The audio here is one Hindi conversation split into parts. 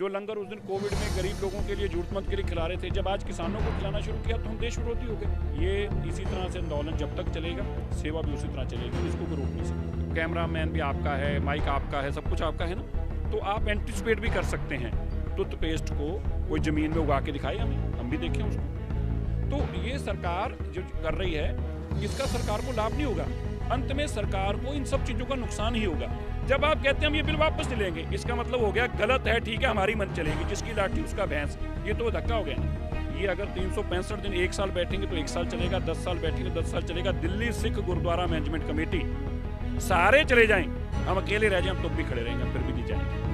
जो लंगर उस दिन कोविड में गरीब लोगों के लिए जरूरतमंद के लिए खिला रहे थे, जब आज किसानों को खिलाना शुरू किया तो हम देश विरोधी हो गए। ये इसी तरह से आंदोलन जब तक चलेगा, सेवा भी उसी तरह चलेगी, इसको कोई रोक नहीं सकता। कैमरा मैन भी आपका है, माइक आपका है, सब कुछ आपका है ना, तो आप एंटिसिपेट भी कर सकते हैं। टूथपेस्ट को कोई ज़मीन में उगा के दिखाए हमें, हम भी देखें उसको। तो ये सरकार जो कर रही है, इसका सरकार को लाभ नहीं होगा, अंत में सरकार को इन सब चीज़ों का नुकसान ही होगा। जब आप कहते हैं हम ये बिल वापस ले लेंगे, इसका मतलब हो गया गलत है, ठीक है हमारी मन चलेगी, जिसकी लाठी उसका भैंस, ये तो धक्का हो गया ना। ये अगर 365 दिन 1 साल बैठेंगे तो 1 साल चलेगा, 10 साल बैठेंगे 10 साल चलेगा। दिल्ली सिख गुरुद्वारा मैनेजमेंट कमेटी सारे चले जाएं, हम अकेले रह जाएं, हम तो भी खड़े रहेंगे, फिर भी नहीं जाएंगे।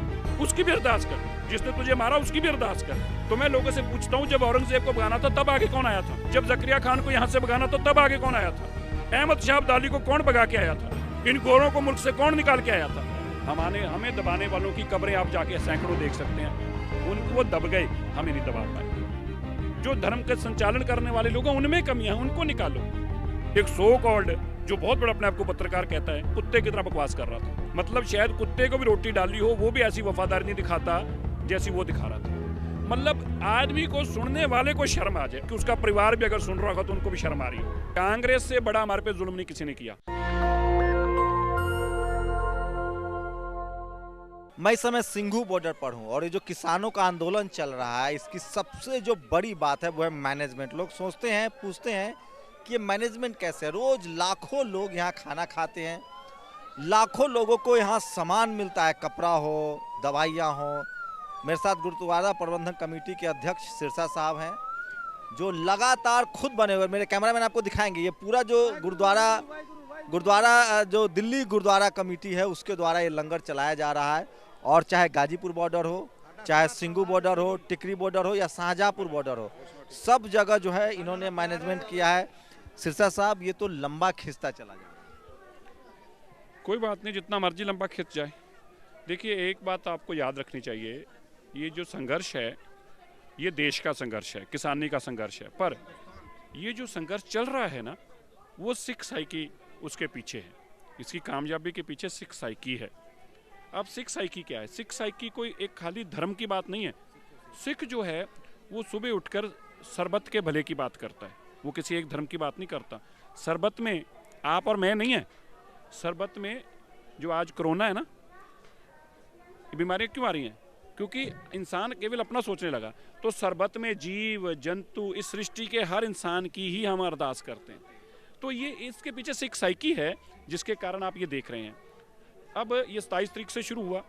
उसकी भी अरदास कर, जिसने तुझे मारा उसकी भी अरदास कर। तो मैं लोगों से पूछता हूँ, जब औरंगजेब को भगाना था तब आगे कौन आया था? जब जकरिया खान को यहाँ से भगाना था तब आगे कौन आया था? अहमद शाह अब्दाली को कौन भगा के आया था? इन गोरों को मुल्क से कौन निकाल के आया था? हमें दबाने वालों की कब्रें आप जाके सैकड़ों देख सकते हैं, उनको वो दब गए, हमें नहीं दबा पाए। जो धर्म का संचालन करने वाले लोग हैं उनमें कमियां, उनको निकालो। एक सो कॉल्ड जो बहुत बड़ा अपने आप को पत्रकार कहता है, कुत्ते की तरह बकवास कर रहा था, मतलब शायद कुत्ते को भी रोटी डाली हो, वो भी ऐसी वफादारी नहीं दिखाता जैसी वो दिखा रहा था। मतलब आदमी को, सुनने वाले को शर्म आ जाए कि उसका परिवार भी अगर सुन रहा होगा तो उनको भी शर्म आ रही हो। कांग्रेस से बड़ा हमारे पे जुल्म नहीं किसी ने किया। मैं इस समय सिंघू बॉर्डर पर हूँ और ये जो किसानों का आंदोलन चल रहा है, इसकी सबसे जो बड़ी बात है वो है मैनेजमेंट। लोग सोचते हैं, पूछते हैं कि ये मैनेजमेंट कैसे है। रोज लाखों लोग यहाँ खाना खाते हैं, लाखों लोगों को यहाँ सामान मिलता है, कपड़ा हो, दवाइयाँ हो। मेरे साथ गुरुद्वारा प्रबंधन कमेटी के अध्यक्ष सिरसा साहब हैं, जो लगातार खुद बने हुए, मेरे कैमरामैन आपको दिखाएंगे, ये पूरा जो गुरुद्वारा जो दिल्ली गुरुद्वारा कमेटी है उसके द्वारा ये लंगर चलाया जा रहा है। और चाहे गाजीपुर बॉर्डर हो, चाहे सिंघू बॉर्डर हो, टिकरी बॉर्डर हो या शाहजहाँपुर बॉर्डर हो, सब जगह जो है इन्होंने मैनेजमेंट किया है। सिरसा साहब, ये तो लंबा खिंचता चला जाए। कोई बात नहीं, जितना मर्जी लंबा खिंच जाए। देखिए, एक बात आपको याद रखनी चाहिए, ये जो संघर्ष है ये देश का संघर्ष है, किसानी का संघर्ष है, पर ये जो संघर्ष चल रहा है ना, वो सिख साइकी उसके पीछे है। इसकी कामयाबी के पीछे सिख साइकी है। अब सिख साइकी क्या है? सिख साइकी कोई एक खाली धर्म की बात नहीं है। सिख जो है वो सुबह उठकर सरबत के भले की बात करता है, वो किसी एक धर्म की बात नहीं करता। सरबत में आप और मैं नहीं है, सरबत में जो आज कोरोना है ना, ये बीमारियाँ क्यों आ रही हैं? क्योंकि इंसान केवल अपना सोचने लगा। तो सरबत में जीव जंतु, इस सृष्टि के हर इंसान की ही हम अरदास करते हैं। तो ये इसके पीछे सिख साइकी है, जिसके कारण आप ये देख रहे हैं। अब ये 27 तारीख से शुरू हुआ,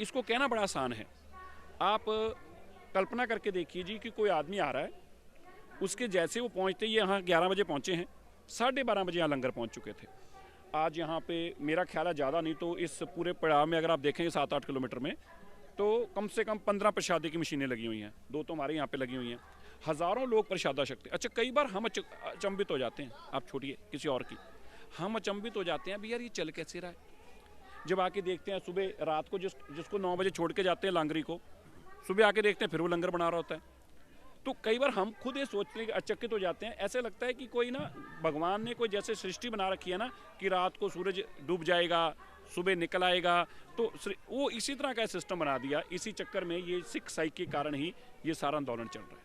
इसको कहना बड़ा आसान है। आप कल्पना करके देखिए जी कि कोई आदमी आ रहा है, उसके जैसे वो पहुंचते ही, यहाँ 11 बजे पहुंचे हैं, 12:30 बजे यहाँ लंगर पहुंच चुके थे। आज यहाँ पे मेरा ख्याल है ज़्यादा नहीं तो इस पूरे पड़ाव में अगर आप देखेंगे 7-8 किलोमीटर में, तो कम से कम 15 प्रसादी की मशीनें लगी हुई हैं। 2 तो हमारे यहाँ पे लगी हुई हैं। हज़ारों लोग प्रसादा शक्ति। अच्छा, कई बार हम अचंभित हो जाते हैं, आप छोड़िए किसी और की, हम अचंभित हो जाते हैं, अभी यार ये चल कैसे रहा है। जब आके देखते हैं सुबह, रात को जिसको 9 बजे छोड़ के जाते हैं लांगरी को, सुबह आके देखते हैं फिर वो लंगर बना रहा होता है। तो कई बार हम खुद ये सोचते हैं, अचकित हो जाते हैं। ऐसे लगता है कि कोई ना, भगवान ने कोई जैसे सृष्टि बना रखी है ना, कि रात को सूरज डूब जाएगा, सुबह निकल आएगा, तो वो इसी तरह का सिस्टम बना दिया। इसी चक्कर में ये सिख साइकी के कारण ही ये सारा आंदोलन चल रहा है।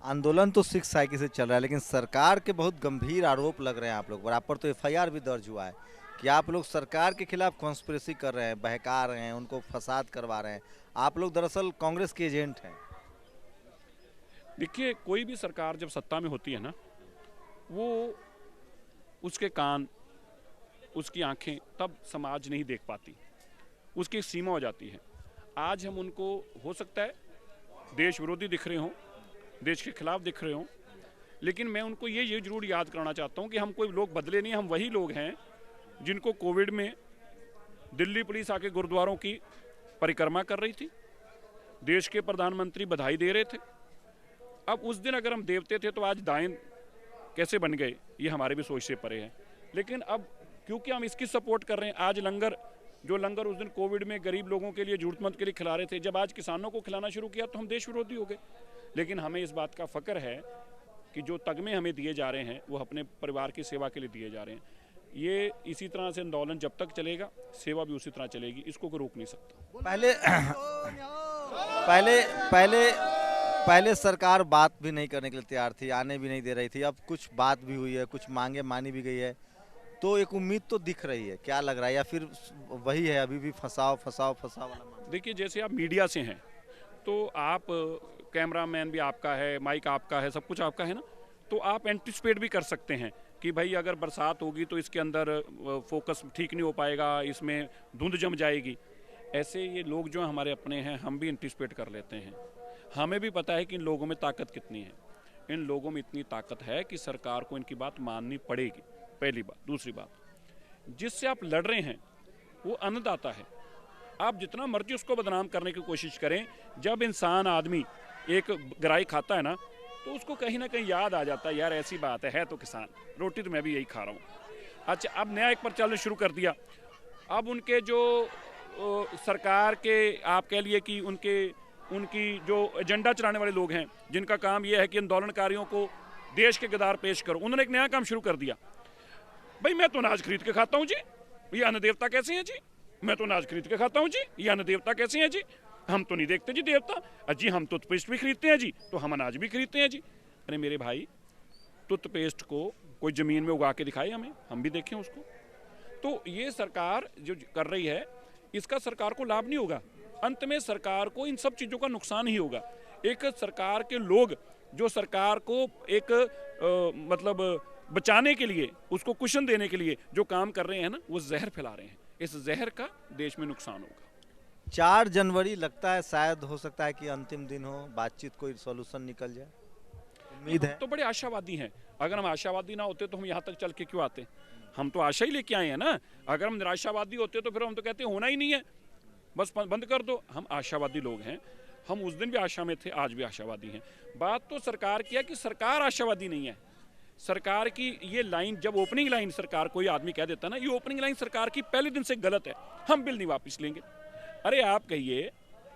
आंदोलन तो सिख साइकी से चल रहा है, लेकिन सरकार के बहुत गंभीर आरोप लग रहे हैं आप लोग पर। आप पर तो FIR भी दर्ज हुआ है कि आप लोग सरकार के खिलाफ कॉन्स्पिरेसी कर रहे हैं, बहका रहे हैं, उनको फसाद करवा रहे हैं। आप लोग दरअसल कांग्रेस के एजेंट हैं। देखिए, कोई भी सरकार जब सत्ता में होती है ना, वो उसके कान, उसकी आंखें तब समाज नहीं देख पाती, उसकी एक सीमा हो जाती है। आज हम उनको, हो सकता है देश विरोधी दिख रहे हों, देश के खिलाफ दिख रहे हों, लेकिन मैं उनको ये जरूर याद कराना चाहता हूं कि हम कोई लोग बदले नहीं। हम वही लोग हैं जिनको कोविड में दिल्ली पुलिस आके गुरुद्वारों की परिक्रमा कर रही थी, देश के प्रधानमंत्री बधाई दे रहे थे। अब उस दिन अगर हम देवते थे तो आज दाएं कैसे बन गए, ये हमारे भी सोच से परे है। लेकिन अब क्योंकि हम इसकी सपोर्ट कर रहे हैं, आज जो लंगर उस दिन कोविड में गरीब लोगों के लिए जरूरतमंद के लिए खिला रहे थे, जब आज किसानों को खिलाना शुरू किया तो हम देश विरोधी हो गए। लेकिन हमें इस बात का फक्र है कि जो तगमे हमें दिए जा रहे हैं वो अपने परिवार की सेवा के लिए दिए जा रहे हैं। ये इसी तरह से आंदोलन जब तक चलेगा, सेवा भी उसी तरह चलेगी, इसको कोई रोक नहीं सकता। पहले पहले पहले पहले सरकार बात भी नहीं करने के लिए तैयार थी, आने भी नहीं दे रही थी। अब कुछ बात भी हुई है, कुछ मांगे मानी भी गई है, तो एक उम्मीद तो दिख रही है। क्या लग रहा है, या फिर वही है अभी भी फंसाव फंसाव फंसाव वाला मामला? देखिए, जैसे आप मीडिया से हैं तो आप कैमरामैन भी आपका है, माइक आपका है, सब कुछ आपका है ना, तो आप एंटिसिपेट भी कर सकते हैं कि भाई अगर बरसात होगी तो इसके अंदर फोकस ठीक नहीं हो पाएगा, इसमें धुंध जम जाएगी। ऐसे ये लोग जो हमारे अपने हैं, हम भी एंटिसिपेट कर लेते हैं। हमें भी पता है कि इन लोगों में ताकत कितनी है। इन लोगों में इतनी ताकत है कि सरकार को इनकी बात माननी पड़ेगी, पहली बात। दूसरी बात, जिससे आप लड़ रहे हैं वो अन्नदाता है। आप जितना मर्जी उसको बदनाम करने की कोशिश करें, जब इंसान आदमी एक गराई खाता है ना, तो उसको कहीं ना कहीं याद आ जाता है, यार ऐसी बात है तो किसान, रोटी तो मैं भी यही खा रहा हूँ। अच्छा, अब नया एक पर चलना शुरू कर दिया। अब उनके जो सरकार के, आप कह लिए कि उनकी जो एजेंडा चलाने वाले लोग हैं, जिनका काम यह है कि आंदोलनकारियों को देश के गद्दार पेश करो, उन्होंने एक नया काम शुरू कर दिया। भाई मैं तो अनाज खरीद के खाता हूँ जी, ये अन्न देवता कैसे हैं जी? मैं तो अनाज खरीद के खाता हूँ जी, ये अन्न देवता कैसे हैं जी? हम तो नहीं देखते जी देवता। जी हम टूथपेस्ट भी खरीदते हैं जी, तो हम अनाज भी खरीदते हैं जी। अरे मेरे भाई, टूथपेस्ट को कोई ज़मीन में उगा के दिखाए हमें, हम भी देखें उसको। तो ये सरकार जो कर रही है, इसका सरकार को लाभ नहीं होगा। अंत में सरकार को इन सब चीज़ों का नुकसान ही होगा। एक सरकार के लोग जो सरकार को एक मतलब बचाने के लिए, उसको कुशन देने के लिए जो काम कर रहे हैं ना, वो जहर फैला रहे हैं। इस जहर का देश में नुकसान होगा। 4 जनवरी लगता है, शायद हो सकता है कि अंतिम दिन हो, बातचीत कोई सॉल्यूशन निकल जाए, उम्मीद है। तो बड़े आशावादी हैं। अगर हम आशावादी ना होते तो हम यहाँ तक चल के क्यों आते? हम तो आशा ही लेके आए हैं ना। अगर हम निराशावादी होते तो फिर हम तो कहते होना ही नहीं है, बस बंद कर दो। हम आशावादी लोग हैं, हम उस दिन भी आशा में थे, आज भी आशावादी हैं। बात तो सरकार की है कि सरकार आशावादी नहीं है। सरकार की ये लाइन, जब ओपनिंग लाइन सरकार कोई आदमी कह देता ना, ये ओपनिंग लाइन सरकार की पहले दिन से गलत है, हम बिल नहीं वापस लेंगे। अरे आप कहिए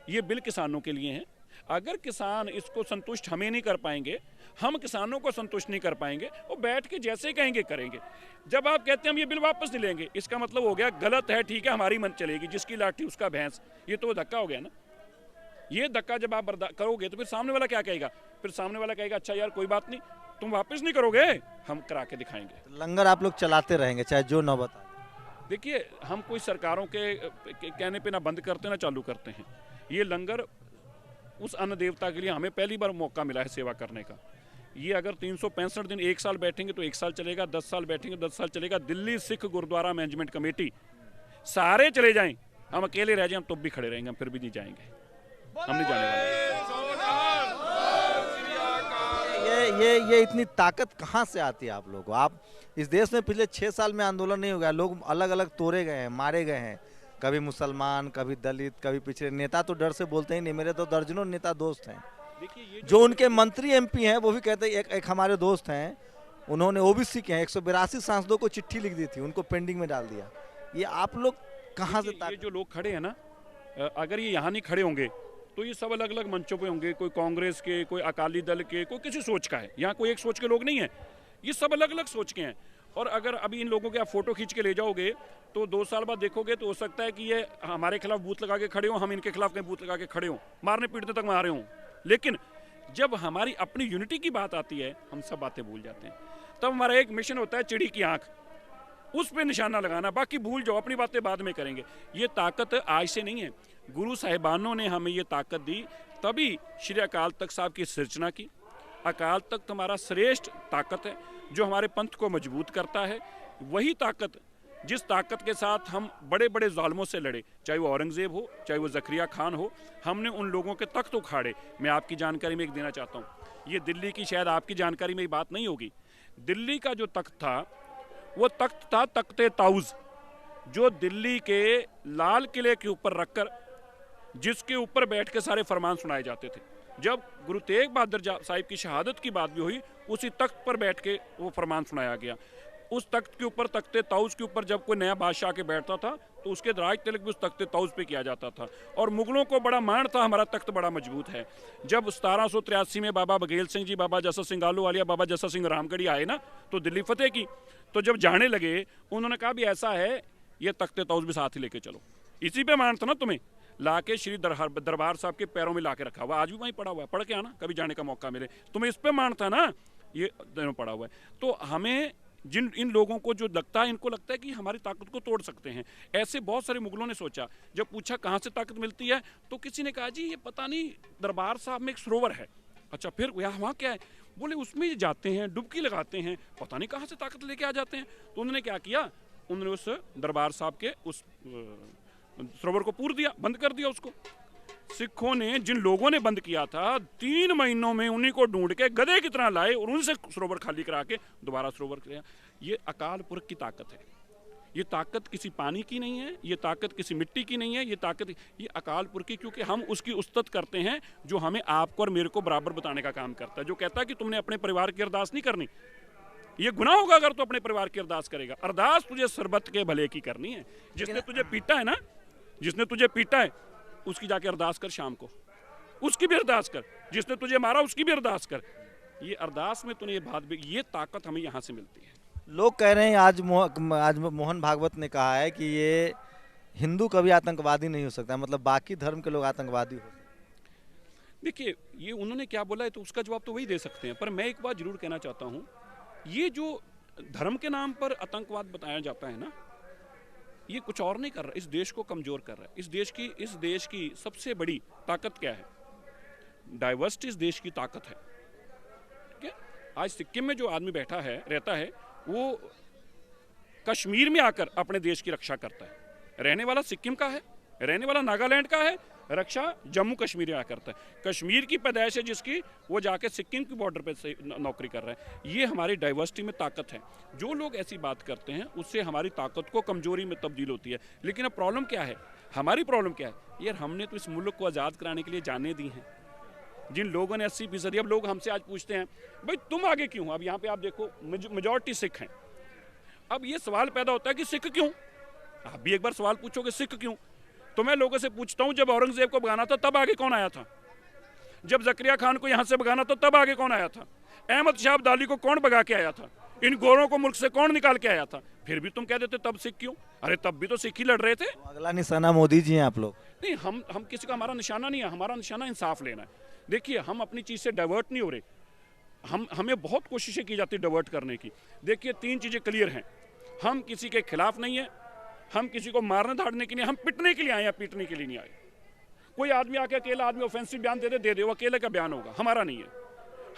ये बिल किसानों के लिए हैं, अगर किसान इसको संतुष्ट हमें नहीं कर पाएंगे, हम किसानों को संतुष्ट नहीं कर पाएंगे, वो बैठ के जैसे कहेंगे करेंगे। जब आप कहते हैं हम ये बिल वापस नहीं लेंगे, इसका मतलब हो गया गलत है, ठीक है हमारी मन चलेगी, जिसकी लाठी उसका भैंस। ये तो धक्का हो गया ना। ये धक्का जब आप करोगे तो फिर सामने वाला क्या कहेगा? फिर सामने वाला कहेगा अच्छा यार कोई बात नहीं, तुम वापस नहीं करोगे, हम करा के दिखाएंगे। लंगर आप लोग चलाते रहेंगे चाहे जो नौबत आए। देखिए, हम कोई सरकारों के कहने पे ना बंद करते ना चालू करते हैं। ये लंगर उस अन्न देवता के लिए हमें पहली बार मौका मिला है सेवा करने का। ये अगर 365 दिन 1 साल बैठेंगे तो 1 साल चलेगा, 10 साल बैठेंगे 10 साल चलेगा। दिल्ली सिख गुरुद्वारा मैनेजमेंट कमेटी सारे चले जाएं, हम अकेले रह जाएं, हम तो भी खड़े रहेंगे, हम फिर भी नहीं जाएंगे, हम नहीं जाने वाले। ये इतनी ताकत कहाँ से आती है आप लोगों को? आप इस देश में पिछले 6 साल में आंदोलन नहीं हो गया, लोग अलग अलग तोड़े गए हैं, मारे गए हैं, कभी मुसलमान, कभी दलित, कभी पिछड़े। नेता तो डर से बोलते ही नहीं। मेरे तो दर्जनों नेता दोस्त हैं, जो उनके मंत्री एमपी हैं वो भी कहते हैं। एक हमारे दोस्त हैं, उन्होंने ओबीसी के हैं, 182 सांसदों को चिट्ठी लिख दी थी, उनको पेंडिंग में डाल दिया। ये आप लोग कहाँ से? ये जो लोग खड़े हैं ना, अगर ये यहाँ नहीं खड़े होंगे तो ये सब अलग अलग मंचों पे होंगे। कोई कांग्रेस के, कोई अकाली दल के, कोई किसी सोच का है। यहाँ कोई एक सोच के लोग नहीं है, ये सब अलग अलग सोच के हैं। और अगर अभी इन लोगों के आप फोटो खींच के ले जाओगे तो 2 साल बाद देखोगे तो हो सकता है कि ये हमारे खिलाफ बूथ लगा के खड़े हों, हम इनके खिलाफ कहीं बूथ लगा के खड़े हों, मारने पीटने तक मारे हों। लेकिन जब हमारी अपनी यूनिटी की बात आती है, हम सब बातें भूल जाते हैं। तब हमारा एक मिशन होता है चिड़ी की आंख, उस पे निशाना लगाना, बाकी भूल जाओ, अपनी बातें बाद में करेंगे। ये ताकत आज से नहीं है, गुरु साहिबानों ने हमें ये ताकत दी, तभी श्री अकाल तख्त साहब की सिरचना की। अकाल तख्त हमारा श्रेष्ठ ताकत है जो हमारे पंथ को मजबूत करता है। वही ताकत, जिस ताकत के साथ हम बड़े बड़े जालिमों से लड़े, चाहे वो औरंगजेब हो, चाहे वो ज़करिया खान हो, हमने उन लोगों के तख्त उखाड़े। मैं आपकी जानकारी में एक देना चाहता हूँ, ये दिल्ली की शायद आपकी जानकारी में ये बात नहीं होगी। दिल्ली का जो तख्त था वो तख्त था तख्ते ताउज़, जो दिल्ली के लाल किले के ऊपर रखकर, जिसके ऊपर बैठ के सारे फरमान सुनाए जाते थे। जब गुरु तेग बहादुर साहिब की शहादत की बात भी हुई, उसी तख्त पर बैठ के वो फरमान सुनाया गया। उस तख्त के ऊपर, तख्ते ताउज़ के ऊपर, जब कोई नया बादशाह के बैठता था तो उसके राज तिलक भी उस तख्ते ताउज़ पे किया जाता था। और मुगलों को बड़ा मान था, हमारा तख्त बड़ा मजबूत है। जब 1783 में बाबा बघेल सिंह जी, बाबा जस्सा सिंह आलूवालिया, बाबा जस्सा सिंह रामगढ़ी आए ना, तो दिल्ली फतेह की, तो जब जाने लगे उन्होंने कहा भी ऐसा है, ये तख्ते ताउज़ भी साथ ही लेके चलो। इसी पे मान था ना तुम्हें। ला के श्री दरबार साहब के पैरों में ला के रखा हुआ, आज भी वहीं पड़ा हुआ है, पढ़ के आना कभी जाने का मौका मिले, तुम्हें इस पे मानता ना, ये दोनों पड़ा हुआ है। तो हमें इन लोगों को जो लगता है, इनको लगता है कि हमारी ताकत को तोड़ सकते हैं। ऐसे बहुत सारे मुगलों ने सोचा, जब पूछा कहाँ से ताकत मिलती है, तो किसी ने कहा जी ये पता नहीं दरबार साहब में एक सरोवर है। अच्छा फिर वहाँ क्या है, बोले उसमें जाते हैं, डुबकी लगाते हैं, पता नहीं कहाँ से ताकत लेके आ जाते हैं। तो उन्होंने क्या किया, उन्होंने उस दरबार साहब के उस सरोवर को पूर दिया, बंद कर दिया उसको। सिखों ने, जिन लोगों ने बंद किया था, 3 महीनों में उन्हीं को ढूंढ के गधे की तरह लाए और उनसे सरोवर खाली करा के दोबारा सरोवर किया। ये अकाल पुरख की ताकत है। ये ताकत किसी पानी की नहीं है, ये ताकत किसी मिट्टी की नहीं है, ये ताकत ये अकाल पुरख की, क्योंकि हम उसकी उस्तत करते हैं जो हमें आपको और मेरे को बराबर बताने का काम करता है, जो कहता है कि तुमने अपने परिवार की अरदास नहीं करनी, ये गुनाह होगा अगर तू अपने परिवार की अरदास करेगा। अरदास तुझे सरबत के भले की करनी है। जिसने तुझे पीटा है ना, जिसने तुझे पीटा है उसकी जाके अरदास कर, शाम को उसकी भी अरदास कर, जिसने तुझे मारा उसकी भी अरदास कर। ये अरदास में तूने ये बात भी, ये ताकत हमें यहाँ से मिलती है। लोग कह रहे हैं, आज मोहन भागवत ने कहा है कि ये हिंदू कभी आतंकवादी नहीं हो सकता, मतलब बाकी धर्म के लोग आतंकवादी हो सकते हैं। देखिए ये उन्होंने क्या बोला है तो उसका जवाब तो वही दे सकते हैं, पर मैं एक बात जरूर कहना चाहता हूँ, ये जो धर्म के नाम पर आतंकवाद बताया जाता है ना, ये कुछ और नहीं कर रहा, इस देश को कमजोर कर रहा है। इस देश की सबसे बड़ी ताकत क्या है, डाइवर्सिटी इस देश की ताकत है। ठीक है, आज सिक्किम में जो आदमी बैठा है, रहता है, वो कश्मीर में आकर अपने देश की रक्षा करता है। रहने वाला सिक्किम का है, रहने वाला नागालैंड का है, रक्षा जम्मू कश्मीर में आकर करता है। कश्मीर की पैदाइश है जिसकी, वो जाके सिक्किम की बॉर्डर पे से नौकरी कर रहा है। ये हमारी डाइवर्सिटी में ताकत है। जो लोग ऐसी बात करते हैं उससे हमारी ताकत को कमजोरी में तब्दील होती है। लेकिन अब प्रॉब्लम क्या है, हमारी प्रॉब्लम क्या है, यार हमने तो इस मुल्क को आज़ाद कराने के लिए जाने दी हैं। जिन लोगों ने 80%, अब लोग हमसे आज पूछते हैं भाई तुम आगे क्यों हो। अब यहाँ पे आप देखो मेजॉरिटी सिख हैं। अब ये सवाल पैदा होता है कि सिख क्यों, आप भी एक बार सवाल पूछोगे सिख क्यों। तो मैं लोगों से पूछता हूं, जब औरंगजेब को भगाना था तब आगे कौन आया था, जब जकरिया खान को यहां से भगाना था तब आगे कौन आया था, अहमद शाह अब्दाली को कौन भगा के आया था, इन गोरों को मुल्क से कौन निकाल के आया था, फिर भी तुम कह देते तब सिख क्यों। अरे तब भी तो सिख ही लड़ रहे थे। तो अगला निशाना मोदी जी हैं आप लोग। नहीं, हम किसी का हमारा निशाना नहीं है, हमारा निशाना इंसाफ लेना है। देखिए हम अपनी चीज से डाइवर्ट नहीं हो रहे, हमें बहुत कोशिशें की जाती है डाइवर्ट करने की। देखिए 3 चीजें क्लियर हैं, हम किसी के खिलाफ नहीं है, हम किसी को मारने धाड़ने के लिए, हम पिटने के लिए आए हैं, पीटने के लिए नहीं आए। कोई आदमी आके अकेला आदमी ऑफेंसिव बयान दे दे, वो अकेले का बयान होगा, हमारा नहीं है।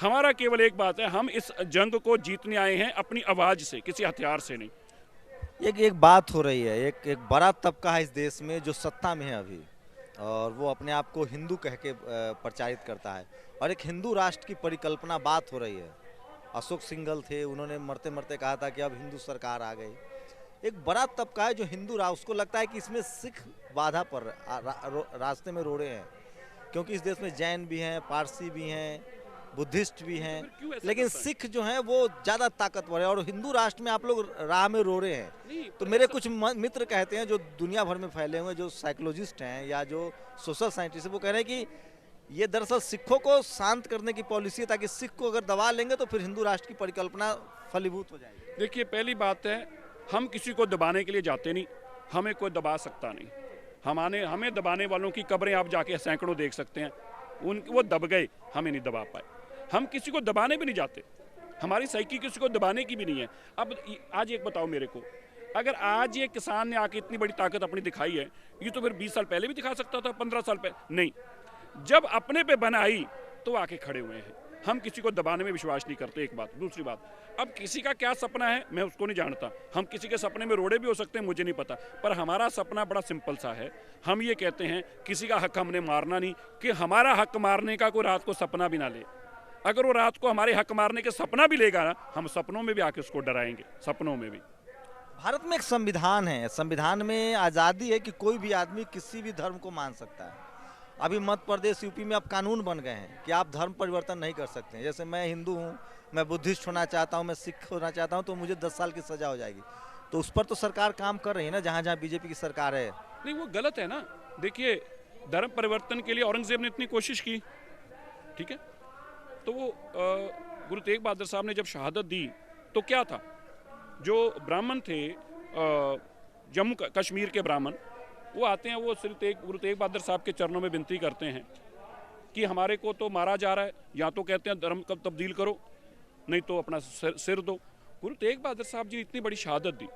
हमारा केवल एक बात है, हम इस जंग को जीतने आए हैं अपनी आवाज से, किसी हथियार से नहीं। एक बात हो रही है, एक बड़ा तबका है इस देश में जो सत्ता में है अभी, और वो अपने आप को हिंदू कह के प्रचारित करता है, और एक हिंदू राष्ट्र की परिकल्पना बात हो रही है। अशोक सिंघल थे, उन्होंने मरते मरते कहा था कि अब हिंदू सरकार आ गई। एक बड़ा तबका है जो हिंदू राष्ट्र, उसको लगता है कि इसमें सिख बाधा पर रास्ते में रोड़े हैं, क्योंकि इस देश में जैन भी हैं, पारसी भी हैं, बुद्धिस्ट भी हैं, लेकिन सिख जो हैं वो ज़्यादा ताकतवर है, और हिंदू राष्ट्र में आप लोग राह में रोड़े हैं। तो मेरे कुछ मित्र कहते हैं जो दुनिया भर में फैले हुए, जो साइकोलॉजिस्ट हैं या जो सोशल साइंटिस्ट हैं, वो कह रहे हैं कि ये दरअसल सिखों को शांत करने की पॉलिसी है, ताकि सिख को अगर दबा लेंगे तो फिर हिंदू राष्ट्र की परिकल्पना फलीभूत हो जाएगी। देखिए पहली बात है, हम किसी को दबाने के लिए जाते नहीं, हमें कोई दबा सकता नहीं। हमें दबाने वालों की कब्रें आप जाके सैकड़ों देख सकते हैं, वो दब गए, हमें नहीं दबा पाए। हम किसी को दबाने भी नहीं जाते, हमारी साइकी किसी को दबाने की भी नहीं है। अब आज एक बताओ मेरे को, अगर आज ये किसान ने आके इतनी बड़ी ताकत अपनी दिखाई है, ये तो फिर 20 साल पहले भी दिखा सकता था, 15 साल पहले नहीं। जब अपने पे बनाई तो आके खड़े हुए हैं। हम किसी को दबाने में विश्वास नहीं करते, एक बात। दूसरी बात, अब किसी का क्या सपना है मैं उसको नहीं जानता, हम किसी के सपने में रोड़े भी हो सकते हैं, मुझे नहीं पता, पर हमारा सपना बड़ा सिंपल सा है। हम ये कहते हैं किसी का हक हमने मारना नहीं, कि हमारा हक मारने का कोई रात को सपना भी ना ले। अगर वो रात को हमारे हक मारने के सपना भी लेगा ना, हम सपनों में भी आके उसको डराएंगे, सपनों में भी। भारत में एक संविधान है, संविधान में आज़ादी है कि कोई भी आदमी किसी भी धर्म को मान सकता है। अभी मध्य प्रदेश, यूपी में अब कानून बन गए हैं कि आप धर्म परिवर्तन नहीं कर सकते हैं। जैसे मैं हिंदू हूँ, मैं बुद्धिस्ट होना चाहता हूँ, मैं सिख होना चाहता हूँ, तो मुझे 10 साल की सजा हो जाएगी। तो उस पर तो सरकार काम कर रही है ना, जहाँ जहाँ बीजेपी की सरकार है। नहीं, वो गलत है ना। देखिए धर्म परिवर्तन के लिए औरंगजेब ने इतनी कोशिश की, ठीक है, तो वो गुरु तेग बहादुर साहब ने जब शहादत दी तो क्या था, जो ब्राह्मण थे, जम्मू कश्मीर के ब्राह्मण, वो आते हैं, वो सिर्फ गुरु तेग बहादुर साहब के चरणों में विनती करते हैं कि हमारे को तो मारा जा रहा है, या तो कहते हैं धर्म कब तब्दील करो, नहीं तो अपना सिर दो। गुरु तेग बहादुर साहब जी ने इतनी बड़ी शहादत दी,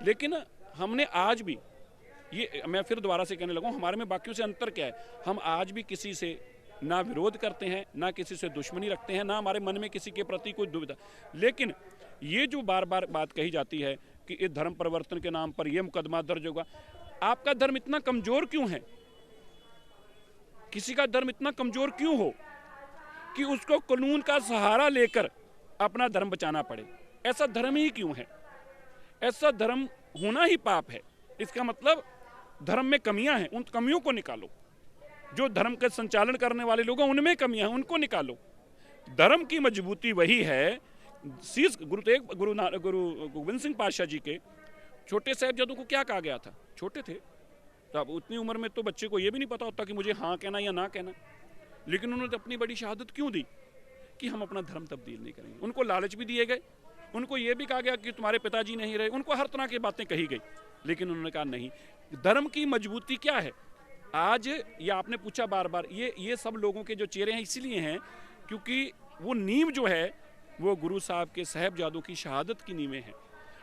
लेकिन हमने आज भी, ये मैं फिर दोबारा से कहने लगा हूँ, हमारे में बाकियों से अंतर क्या है, हम आज भी किसी से ना विरोध करते हैं, ना किसी से दुश्मनी रखते हैं, ना हमारे मन में किसी के प्रति कोई दुविधा। लेकिन ये जो बार बार बात कही जाती है कि इस धर्म परिवर्तन के नाम पर यह मुकदमा दर्ज होगा, आपका धर्म इतना कमजोर क्यों है? किसी का धर्म इतना कमजोर क्यों हो कि उसको कानून का सहारा लेकर अपना धर्म बचाना पड़े? ऐसा धर्म ही क्यों है? ऐसा धर्म होना ही पाप है। इसका मतलब धर्म में कमियां हैं, उन कमियों को निकालो। जो धर्म का संचालन करने वाले लोग हैं उनमें कमियां हैं, उनको निकालो। धर्म की मजबूती वही है। गुरु गोविंद सिंह पातशाह जी के छोटे साहिबजादों को क्या कहा गया था? छोटे थे तो अब उतनी उम्र में तो बच्चे को ये भी नहीं पता होता कि मुझे हाँ कहना या ना कहना, लेकिन उन्होंने अपनी बड़ी शहादत क्यों दी कि हम अपना धर्म तब्दील नहीं करेंगे। उनको लालच भी दिए गए, उनको ये भी कहा गया कि तुम्हारे पिताजी नहीं रहे, उनको हर तरह की बातें कही गई, लेकिन उन्होंने कहा नहीं। धर्म की मजबूती क्या है? आज ये आपने पूछा बार बार, ये सब लोगों के जो चेहरे हैं इसीलिए हैं क्योंकि वो नींव जो है वो गुरु साहब के साहिबजादों की शहादत की नींवें हैं।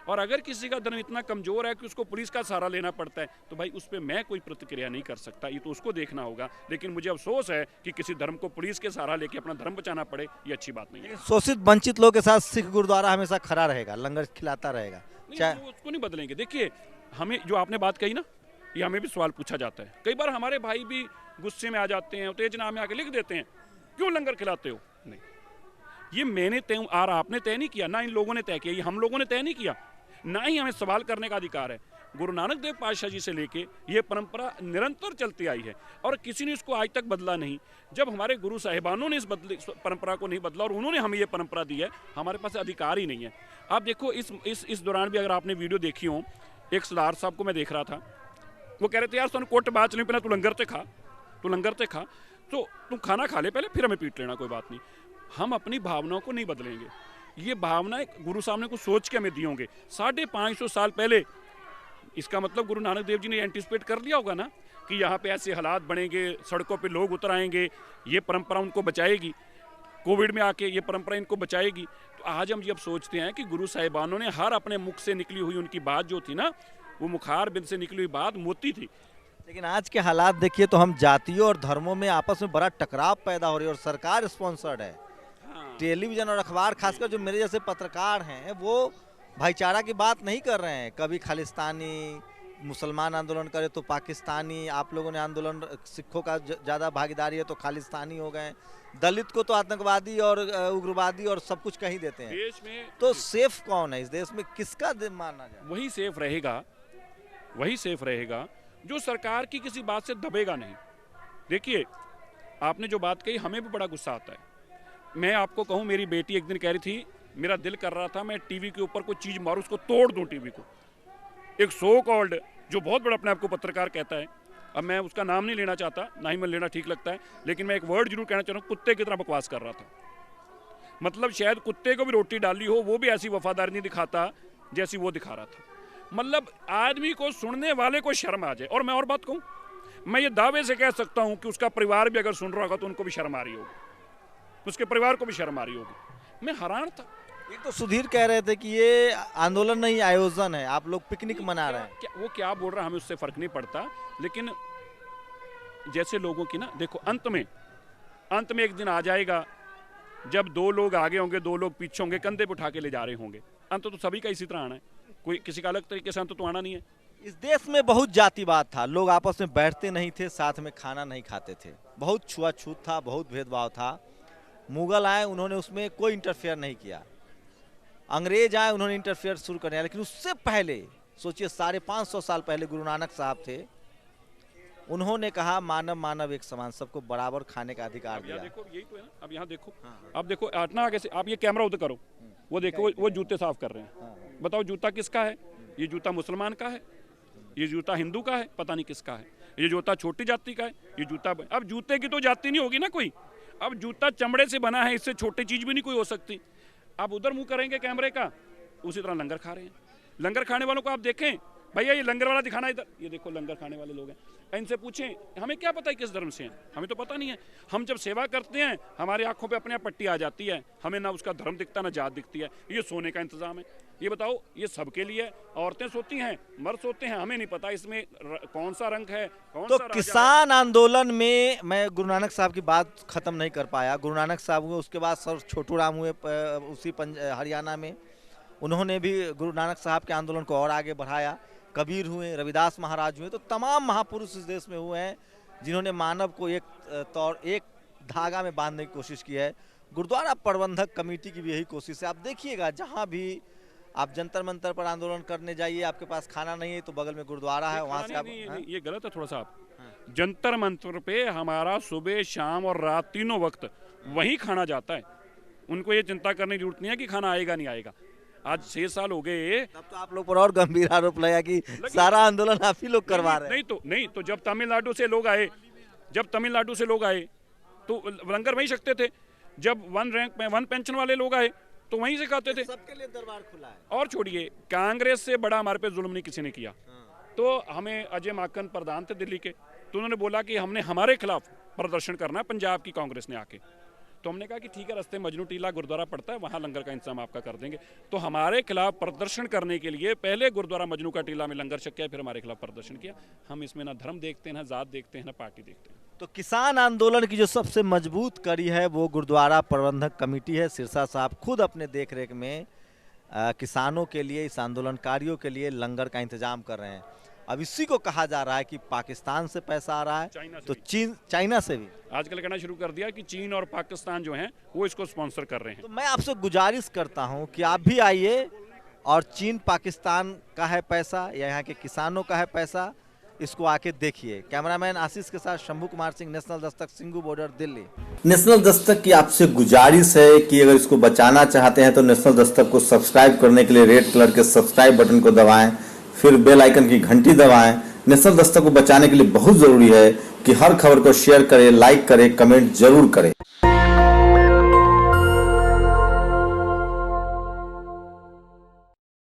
और अगर किसी का धर्म इतना कमजोर है कि उसको पुलिस का सहारा लेना पड़ता है, तो भाई उस पर मैं कोई प्रतिक्रिया नहीं कर सकता, ये तो उसको देखना होगा। लेकिन मुझे अफसोस है कि किसी धर्म को पुलिस के सहारा लेके अपना धर्म बचाना पड़े, ये अच्छी बात नहीं है। शोषित वंचित लोग के साथ सिख गुरुद्वारा हमेशा खड़ा रहेगा, लंगर खिलाता रहेगा, नहीं, उसको नहीं बदलेंगे। देखिए, हमें जो आपने बात कही ना, ये हमें भी सवाल पूछा जाता है। कई बार हमारे भाई भी गुस्से में आ जाते हैं, उत्तेजना में आके लिख देते हैं, क्यों लंगर खिलाते हो? नहीं, ये मैंने तय और आपने तय नहीं किया, ना इन लोगों ने तय किया, ये हम लोगों ने तय नहीं किया, ना ही हमें सवाल करने का अधिकार है। गुरु नानक देव पातशाह जी से लेके ये परंपरा निरंतर चलती आई है और किसी ने इसको आज तक बदला नहीं। जब हमारे गुरु साहिबानों ने इस परंपरा को नहीं बदला और उन्होंने हमें ये परंपरा दी है, हमारे पास अधिकार ही नहीं है। आप देखो, इस दौरान भी अगर आपने वीडियो देखी हो, एक सरदार साहब को मैं देख रहा था, वो कह रहे थे यार तुम कोट बात नहीं, पहले तू लंगर ते खा, तो तुम खाना खा ले पहले, फिर हमें पीट लेना, कोई बात नहीं। हम अपनी भावनाओं को नहीं बदलेंगे। ये भावनाएं गुरु साहब ने कुछ सोच के हमें दी होंगे 550 साल पहले। इसका मतलब गुरु नानक देव जी ने एंटिसिपेट कर लिया होगा ना कि यहाँ पे ऐसे हालात बनेंगे, सड़कों पे लोग उतर आएंगे, ये परंपरा उनको बचाएगी, कोविड में आके ये परंपरा इनको बचाएगी। तो आज हम जब सोचते हैं कि गुरु साहिबानों ने हर अपने मुख से निकली हुई उनकी बात जो थी ना, वो मुखार बिंद से निकली हुई बात मोती थी। लेकिन आज के हालात देखिए तो हम जातियों और धर्मों में आपस में बड़ा टकराव पैदा हो रही है और सरकार स्पॉन्सर्ड है। टेलीविजन और अखबार, खासकर जो मेरे जैसे पत्रकार हैं, वो भाईचारा की बात नहीं कर रहे हैं। कभी खालिस्तानी, मुसलमान आंदोलन करे तो पाकिस्तानी, आप लोगों ने आंदोलन, सिखों का ज़्यादा भागीदारी है तो खालिस्तानी हो गए, दलित को तो आतंकवादी और उग्रवादी और सब कुछ कह ही देते हैं। देश में तो सेफ कौन है इस देश में? किसका मानना जाए? वही सेफ रहेगा जो सरकार की किसी बात से दबेगा नहीं। देखिए, आपने जो बात कही, हमें भी बड़ा गुस्सा आता है। मैं आपको कहूँ, मेरी बेटी एक दिन कह रही थी, मेरा दिल कर रहा था मैं टीवी के ऊपर कोई चीज़ मारूं, उसको तोड़ दूं टीवी को। एक सो कॉल्ड जो बहुत बड़ा अपने आप को पत्रकार कहता है, अब मैं उसका नाम नहीं लेना चाहता, ना ही मैं लेना ठीक लगता है, लेकिन मैं एक वर्ड जरूर कहना चाह रहा हूँ, कुत्ते की तरह बकवास कर रहा था। मतलब शायद कुत्ते को भी रोटी डाली हो, वो भी ऐसी वफादारी नहीं दिखाता जैसी वो दिखा रहा था। मतलब आदमी को, सुनने वाले को शर्म आ जाए। और मैं और बात कहूँ, मैं ये दावे से कह सकता हूँ कि उसका परिवार भी अगर सुन रहा होगा तो उनको भी शर्म आ रही होगी, उसके परिवार को भी शर्म आ रही होगी। मैं हैरान था। एक तो सुधीर कह रहे थे कि ये आंदोलन नहीं, आयोजन है, आप लोग पिकनिक मना रहे हैं। वो क्या बोल रहा है हमें उससे फर्क नहीं पड़ता, लेकिन जैसे लोगों की ना, देखो अंत में एक दिन आ जाएगा जब 2 लोग आगे होंगे, 2 लोग पीछे होंगे, कंधे पे उठा के ले जा रहे होंगे। अंत तो सभी का इसी तरह आना है, कोई किसी का अलग तरीके से अंत तो आना नहीं है। इस देश में बहुत जातिवाद था, लोग आपस में बैठते नहीं थे, साथ में खाना नहीं खाते थे, बहुत छुआछूत था, बहुत भेदभाव था। मुगल आए, उन्होंने उसमें कोई इंटरफेयर नहीं किया। अंग्रेज आए, उन्होंने इंटरफेयर शुरू कर दिया। लेकिन उससे पहले सोचिए, 550 साल पहले गुरु नानक साहब थे, उन्होंने कहा मानव मानव एक समान, सबको बराबर खाने का अधिकार दिया। देखो, यही तो है ना। अब यहाँ देखो, अब देखो आटना आगे से, आप ये कैमरा उधर करो, वो देखो, वो जूते साफ कर रहे हैं। बताओ जूता किसका है? ये जूता मुसलमान का है, ये जूता हिंदू का है, पता नहीं किसका है। ये जूता छोटी जाति का है, ये जूता। अब जूते की तो जाति नहीं होगी ना कोई। अब जूता चमड़े से बना है, इससे छोटी चीज भी नहीं कोई हो सकती। आप उधर मुंह करेंगे कैमरे का, उसी तरह लंगर खा रहे हैं। लंगर खाने वालों को आप देखें भैया ये लंगर वाला दिखाना इधर, ये देखो लंगर खाने वाले लोग हैं, इनसे पूछें हमें क्या पता है किस धर्म से हैं, हमें तो पता नहीं है। हम जब सेवा करते हैं हमारी आंखों पे अपने आप पट्टी आ जाती है, हमें ना उसका धर्म दिखता ना जात दिखती है। ये सोने का इंतजाम है, ये बताओ ये सबके लिए है। औरतें सोती हैं, मर्द सोते हैं, हमें नहीं पता इसमें कौन सा रंग है, कौन तो सा राजा है। किसान आंदोलन में मैं गुरु नानक साहब की बात खत्म नहीं कर पाया। गुरु नानक साहब हुए, उसके बाद सर छोटू राम हुए उसी हरियाणा में, उन्होंने भी गुरु नानक साहब के आंदोलन को और आगे बढ़ाया। कबीर हुए, रविदास महाराज हुए, तो तमाम महापुरुष इस देश में हुए हैं जिन्होंने मानव को एक धागा में बांधने की कोशिश की है। गुरुद्वारा प्रबंधक कमेटी की भी यही कोशिश है। आप देखिएगा जहाँ भी आप जंतर मंतर पर आंदोलन करने जाइए, आपके पास खाना नहीं है तो बगल में गुरुद्वारा है, वहाँ से आप ये गलत है थोड़ा सा। आप जंतर मंतर पे हमारा सुबह शाम और रात तीनों वक्त वहीं खाना जाता है, उनको ये चिंता करने की जरूरत नहीं है कि खाना आएगा नहीं आएगा। आज 6 साल हो गए, तब तो आप लोग पर और गंभीर आरोप लगा कि सारा आंदोलन आप ही लोग करवा रहे हैं। नहीं तो जब तमिलनाडु से लोग आए, तो लंगर वहीं सकते थे। जब वन पेंशन वाले लोग आए तो वहीं से खाते थे। सबके लिए दरबार खुला है। और छोड़िए, कांग्रेस से बड़ा हमारे पे जुल्म नहीं किसी ने किया। तो हमें अजय माकन प्रधान थे दिल्ली के, तो उन्होंने बोला कि हमने हमारे खिलाफ प्रदर्शन करना है पंजाब की कांग्रेस ने आके। तो हमने कहा कि ठीक है, रास्ते मजनू टीला गुरुद्वारा पड़ता है, वहाँ लंगर का इंतजाम आपका कर देंगे। तो हमारे खिलाफ प्रदर्शन करने के लिए पहले गुरुद्वारा मजनू का टीला में लंगर छकिया, फिर हमारे खिलाफ प्रदर्शन किया। हम इसमें ना धर्म देखते हैं, ना जात देखते हैं, ना पार्टी देखते हैं। तो किसान आंदोलन की जो सबसे मजबूत कड़ी है वो गुरुद्वारा प्रबंधक कमेटी है। सिरसा साहब खुद अपने देख रेख में किसानों के लिए, इस आंदोलनकारियों के लिए लंगर का इंतजाम कर रहे हैं। अब इसी को कहा जा रहा है कि पाकिस्तान से पैसा आ रहा है, तो चाइना से भी आजकल कहना शुरू कर दिया कि चीन और पाकिस्तान जो हैं वो इसको स्पॉन्सर कर रहे हैं। तो मैं आपसे गुजारिश करता हूं कि आप भी आइए और चीन पाकिस्तान का है पैसा या यहाँ के किसानों का है पैसा, इसको आके देखिए। कैमरामैन आशीष के साथ Shambhu Kumar Singh, national Dastak, Singhu border, Delhi. National Dastak की आपसे गुजारिश है कि अगर इसको बचाना चाहते हैं तो नेशनल दस्तक को सब्सक्राइब करने के लिए रेड कलर के सब्सक्राइब बटन को दबाएं, फिर बेल आइकन की घंटी दबाएं। नेशनल दस्तक को बचाने के लिए बहुत जरूरी है कि हर खबर को शेयर करें, लाइक करें, कमेंट जरूर करें।